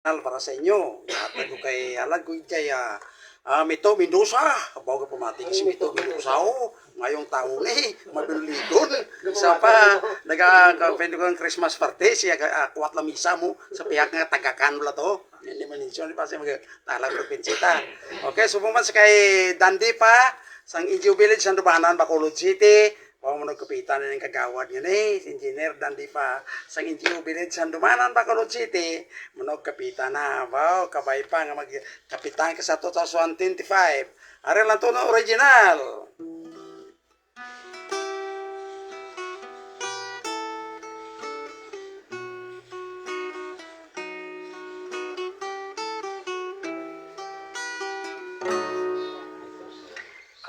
para sa inyo. Hatag ko kay halag ko kay Mito Mendoza. Bago ka pumating si Mito Mendoza ngayong taon maduligon. Sa pa nagaka-pwede ko ng Christmas party siya kuwat la misa mo sa pihak nga tagakan wala to. Hindi man insyon pa siya magtalag ko pinsita. Okay, subukan sa kay Dandi pa sang Indio Village Sandobanan Bacolod City. Pao mo nagkapitan na ng kagawad niya si Engineer Dandi pa sa Indio Village Sandobanan Bacolod City. Manog kapitan na. Wow, kabay pa nga magkapitan ka sa 2025. Ari lang to na original.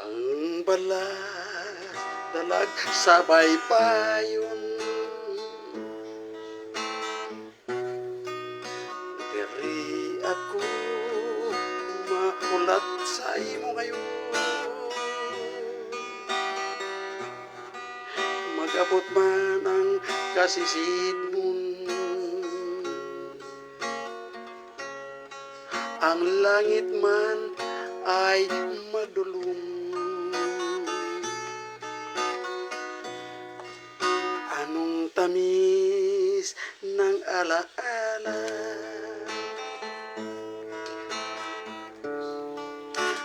Ang balat dalag sa baybayon diri ako makulat sa imo ngayon magabot man ang kasisidmon ang langit man ay madulong anong tamis ng alaala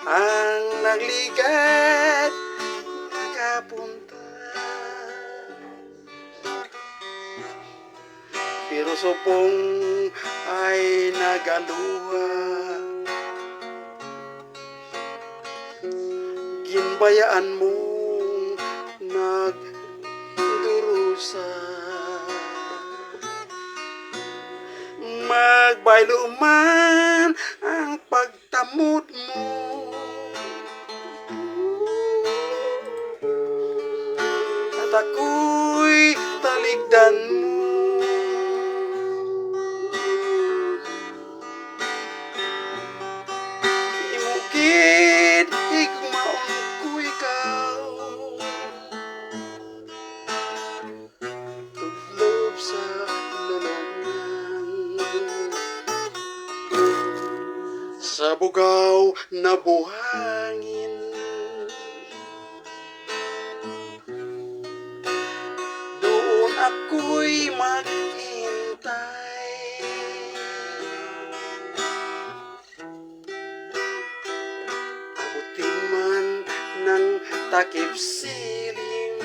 ang nagligat nakapunta pero supong ay nagaluha ginbayaan mong nagdurusa magbaylo man ang pagtamot mo at ako'y taligdan mo imukid higmaon ko ikaw tuglob sa lulungan sa bugaw na buhangin doon ako'y maghintay abutin man ng takip siling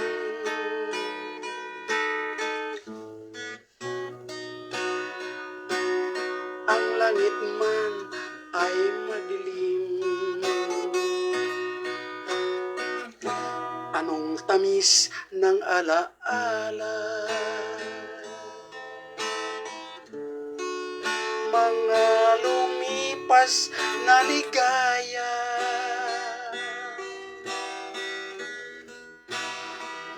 ang langit man ay madilim anong tamis ng alaala mga lumipas na ligaya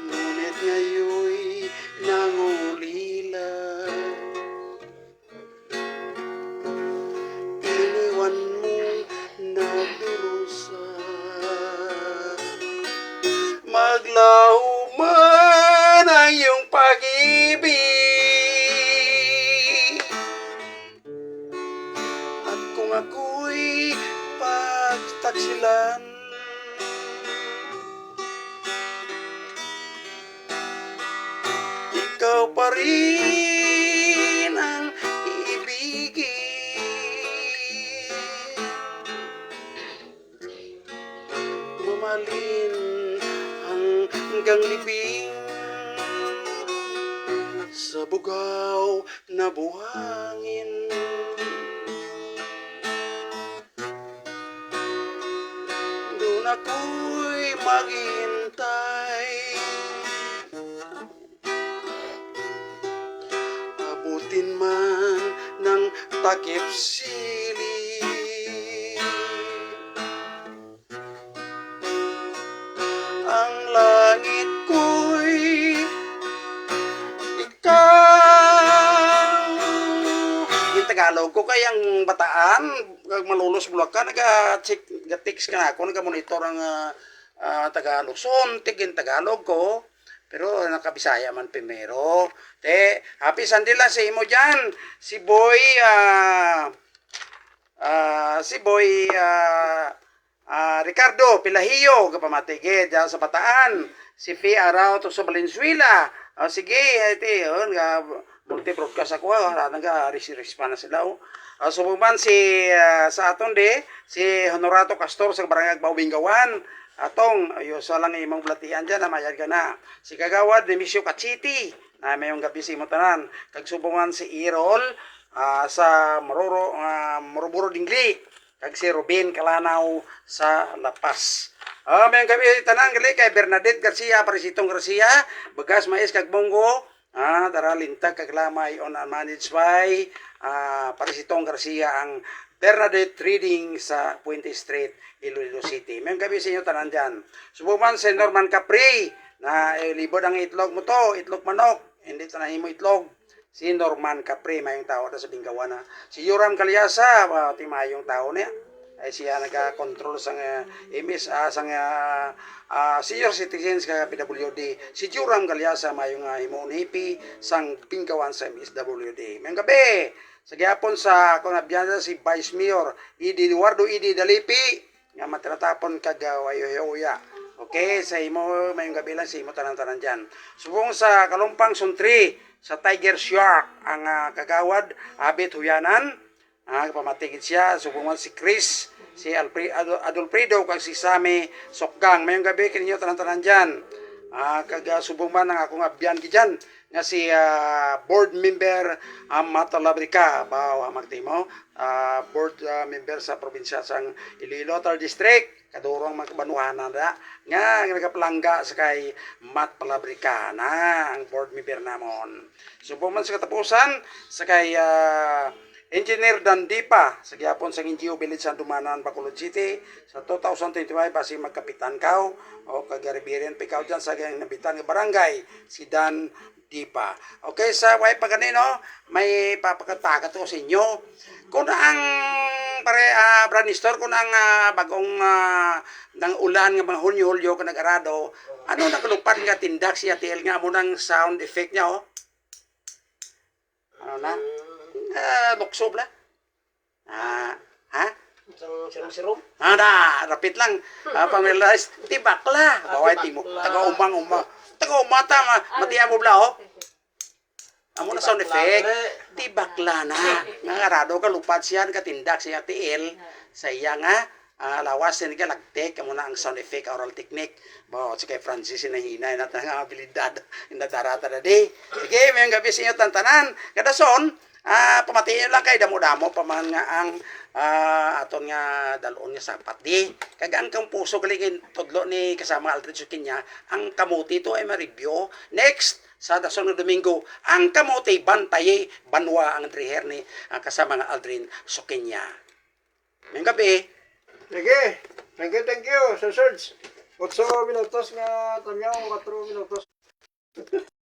ngunit ngayoy nangulila iniwan mong nagdurusa maglaho man ang iyong pag-ibig at kung ako'y pagtaksilan ikaw pa rin ang iibigin mamahalin hanggang libing sa bugaw na buhangin doon ako'y maghintay abutin man ng takip siling ang langit ko'y ikaw yung Tagalog ko kayang bataan kag malulos Bulacan naga-text ka na ako naga-monitor ang Tagalog so tigin Tagalog ko Pero nakabisaya man primero. Happy Sunday lang sa imo dyan. Si Boy Ricardo Pilahiyo kapamatigid dyan sa Bataan. Si Fee Arao to sa Valenzuela. Sige, iti, multi-broadcast ako, nag-respa na sila. Subuman sa aton si Honorato Castor sa Barangay Baubingawan. Atong, sa lang imong blatian dyan, mayad ka na. Si Kagawad, Demisio Kachiti, na mayong gabi si Mutanan. Kagsubungan si Irol, sa Moroboro Dingli. Kag si Robin Kalanaw sa Lapas. Mayong gabi tanan gali kay Bernadette Garcia, Parisitong Garcia, Bagas Mais kag Bongo, Daralintag kag Lamay on and managed by Parisitong Garcia ang Bernadette Trading sa Puente Street, Iloilo City. Mayong gabi sa inyo tanan dyan. Subukan si Norman Capri na libod ang itlog mo to, itlog manok, hindi ito na himo itlog. Si Norman Capri, mayong tao na sa Bingawan na. Si Yoram Calyasa, mayong tao niya. Ay siya nagka-control sa senior citizens ka PWD. Si Yoram Calyasa, mayong himunipi sang Bingawan sa MSWD. Mayong gabi, sa gihapon sa kunabyan si Vice Mayor Eduardo Dalipi, nga matratapon kagawayo-ya. Okay, sa imo, mayong gabi lang sa imo tanan-tanan dyan. Subong sa Kalumpang Suntri, sa Tiger Shark, ang kagawad, Abit Huyanan, pamatigid siya, subungan si Chris, si Adolfredo, kag si Sami Sokgang. Mayong gabi, kininyo tanan-tanan dyan. Subungan ng akong abyan ki dyan, nga si board member Mata Labrica, magtimo, board member sa probinsya sang Iloilo District, kadurong magbanuhanan na nga nagapalangga sa kay Mat Palabrica na ang board member namon. Subuman sa katapusan sa kay Engineer Dandipa sa gihapon sa NGO Village sa Dumanan, Bacolod City sa 2025 basi magkapitan kaw o kagaribirin pikaw dyan sa nabitan nga barangay si Dan Dipa. Okay, sa way paganino may papakatakat ko sa inyo. Kung ang Brand Store, kung ang bagong ng ulan nga mga Hulyo-Hulyo ka nag-arado, ano nakalupad nga tindak siya TL nga mo ng sound effect niya, oh? Ano na? Buksob na? Ha? Sirom-sirom? Rapid lang. Pamilize, tibakla. Baway timo. Taga-umang-umang. Taga-umata, matiya mo bla, oh? Amo na sound effect, di bakla na. Nga arado ka lupad siya, katindak siya TL, sa iya nga, lawas yan ka lagtek, amo na ang sound effect, oral technique. Si kay Francis, hinahinay natin ang abilidad, inadarata na di. Sige, mayong gabi sa inyo tantanan. Kada son, pamatiin lang kay damo-damo, paman nga ang aton nga dalon nga sapat di. Kagang kang puso galigin, tudlo ni kasama Aldrin Sukinya, ang kamuti to ay ma-review. Next, sa dason ng Domingo, ang kamote bantaye banwa ang triher ni kasama ng Aldrin Sukinya. Ngayong gabi. Sige. Thank you. Sa search. 8 minutos nga tanyaw, 4 minutos.